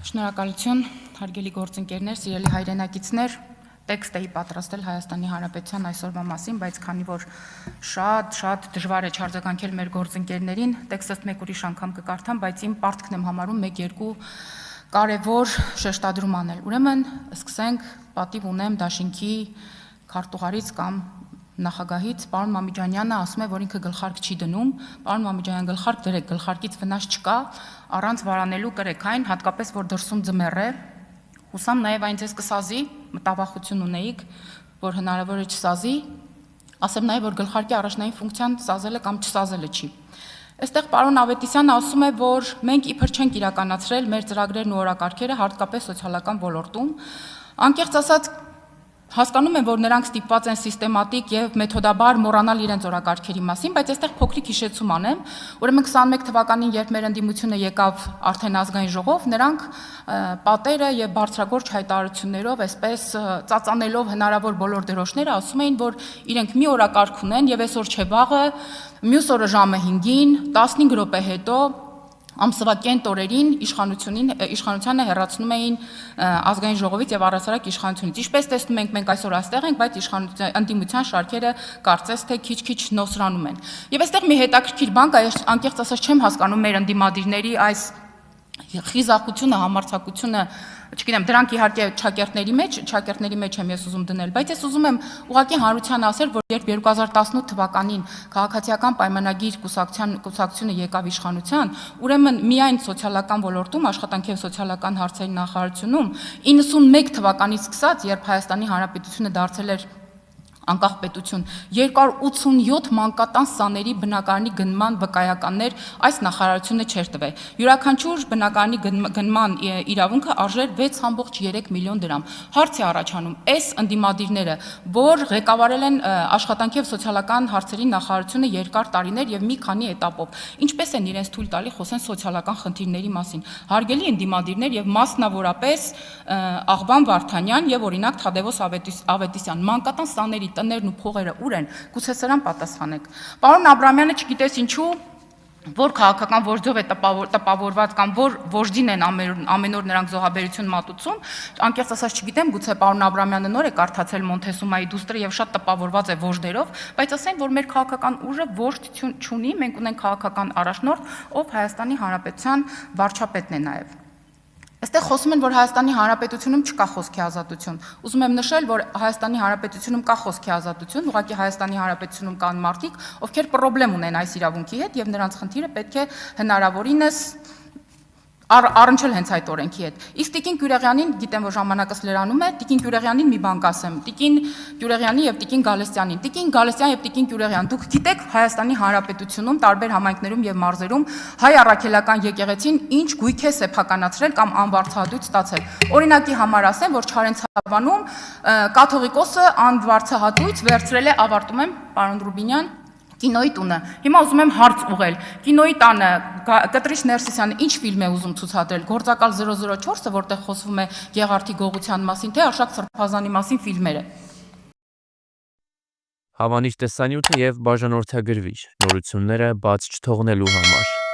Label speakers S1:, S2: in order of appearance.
S1: Շնորհակալություն, հարգելի գործընկերներ, սիրելի հայրենակիցներ, տեքստ էի պատրաստել Հայաստանի Հանրապետության այսօրվա մասին, բայց քանի որ շատ դժվար է չարձագանքել մեր գործընկերներին, տեքստը մեկ ուրիշ անգամ կկարդամ, բայց իմ պարտքն եմ համարում 1-2 կարևոր շեշտադրում անել։ Ուրեմն, սկսենք, պատիվ ունեմ դաշինքի քարտուղարից կամ նախագահից, պարոն Մամիջանյանը ասում է, որ ինքը գլխարկ չի դնում, պարոն Մամիջանյան գլխարկ դրեք, գլխարկից վնաս չկա, առանց վարանելու կրեք այն, հատկապես որ դրսում ձմեռ է, հուսամ նաև այն ձեզ կսազի, մտավախություն ունեիք, որ հնարավոր է չսազի, ասեմ նաև, որ գլխարկի առաջնային ֆունկցիան սազելը կամ չսազելը չի։ Այստեղ պարոն Ավետիսյանը ասում է, որ մենք իբր չենք իրականացրել մեր ծրագրերն ու օրակարգերը հատկապես սոցիալական ոլորտում, անկեղծ ասած հասկանում եմ, որ նրանք ստիպված են սիստեմատիկ եւ մեթոդաբար մոռանալ իրենց օրակարգերի մասին, բայց այստեղ փոքրիկ հիշեցում անեմ, ուրեմն 21 թվականին, երբ մեր ընդդիմությունը եկավ արդեն ազգային ժողով, նրանք պատերը եւ բարձրագործ հայտարարություններով, այսպես ծածանելով հնարավոր բոլոր դրոշները, ասում էին, որ իրենք մի օրակարգ ունեն եւ այսօր չէ վաղը, մյուս օրը ժամը 5-ին, 15 րոպե հետո ամսվա կենտ օրերին իշխանությանը հեռացնում էին ազգային ժողովից եւ առասարակ իշխանությունից։ Ինչպես տեսնում ենք, մենք այսօր այստեղ ենք, բայց ընդդիմության շարքերը կարծես թե քիչ-քիչ նոսրանում են։ Եվ այստեղ մի հետաքրքիր բան կա, ես անկեղծ ասած չեմ հասկանում մեր ընդդիմադիրների այս խիզախությունը, համարձակությունը, չգիտեմ, դրանք իհարկե ճակերտների մեջ եմ ես ուզում դնել, բայց ես ուզում եմ ուղղակի հանրության ասել, որ երբ 2018 թվականին քաղաքացիական պայմանագիր կուսակցությունը եկավ իշխանության, ուրեմն միայն սոցիալական ոլորտում, աշխատանքի եւ սոցիալական հարցերի նախարարությունում 91 թվականից սկսած, երբ Հայաստանի Հանրապետությունը դարձել էր անկախ պետություն, 287 մանկատան սաների բնակարանի գնման վկայականներ այս նախարարությունը չէր տվել։ Յուրաքանչյուր բնակարանի գնման իրավունքը արժեր 6.3 միլիոն դրամ։ Հարց է առաջանում, այս ընդդիմադիրները, որ ղեկավարել են աշխատանքի եւ սոցիալական հարցերի նախարարությունը երկար տարիներ եւ մի քանի этаպով, ինչպես են իրենց թույլ տալի խոսեն սոցիալական խնդիրների մասին։ Հարգելի ընդդիմադիրներ եւ մասնավորապես Աղբան Վարդանյան եւ օրինակ Թադևոս Ավետիսյան, մանկատան սաների տներն ու փողերը ուր են, գուցե սրան պատասխանեք։ Պարոն Աբրամյանը չգիտես ինչու, որ քաղաքական որջով է տպավորված կամ որ որջին են ամեն օր նրանք զոհաբերություն մատուցում, անկեղծ ասած չգիտեմ, գուցե պարոն Աբրամյանը նոր է կարդացել Մոնթեսումայի դուստրը եւ շատ տպավորված է որջերով, բայց ասեն, որ մեր քաղաքական ուժը որջդ չունի, մենք ունենք քաղաքական առաջնորդ, ով Հայաստանի Հանրապետության վարչապետն է նաեւ։ Այստեղ խոսում են, որ Հայաստանի Հանրապետությունում չկա խոսքի ազատություն։ Ուզում եմ նշել, որ Հայաստանի Հանրապետությունում կա խոսքի ազատություն, ուղղակի Հայաստանի Հանրապետությունում կան մարդիկ, ովքեր պրոբլեմ ունեն այս իրավունքի հետ եւ նրանց խնդիրը պետք է հնարավորինս առնչել հենց այդ օրենքի հետ։ Իսկ Տիկին Գյուրեղյանին, գիտեմ, որ ժամանակս լրանում է, Տիկին Գյուրեղյանին մի բան կասեմ։ Տիկին Գյուրեղյանի եւ Տիկին Գալստյանին։ Տիկին Գալստյան եւ Տիկին Գյուրեղյան, դուք գիտեք Հայաստանի Հանրապետությունում տարբեր համայնքներում եւ մարզերում հայ առաքելական եկեղեցին ինչ գույք է սեփականացրել կամ անվարձահատույց ստացել։ Օրինակի համար ասեմ, որ Չարենցավանում կաթողիկոսը անվարձահատույց վերցրել է, ավարտում եմ, պարոն Ռուբինյան, Կինոյի տունը։ Հիմա ուզում եմ հարց ուղղել։ Կինոյի տանը Կտրիշ Ներսիսյանը ինչ ֆիլմ է ուզում ցուցադրել։ Գործակալ 004-ը, որտեղ խոսվում է Գեղարդի գողության մասին, թե Արշակ Սրբազանի մասին ֆիլմերը։
S2: Հավանիչ տեսանյութը եւ բաժանորդագրվիչ նորությունները բաց չթողնելու համար։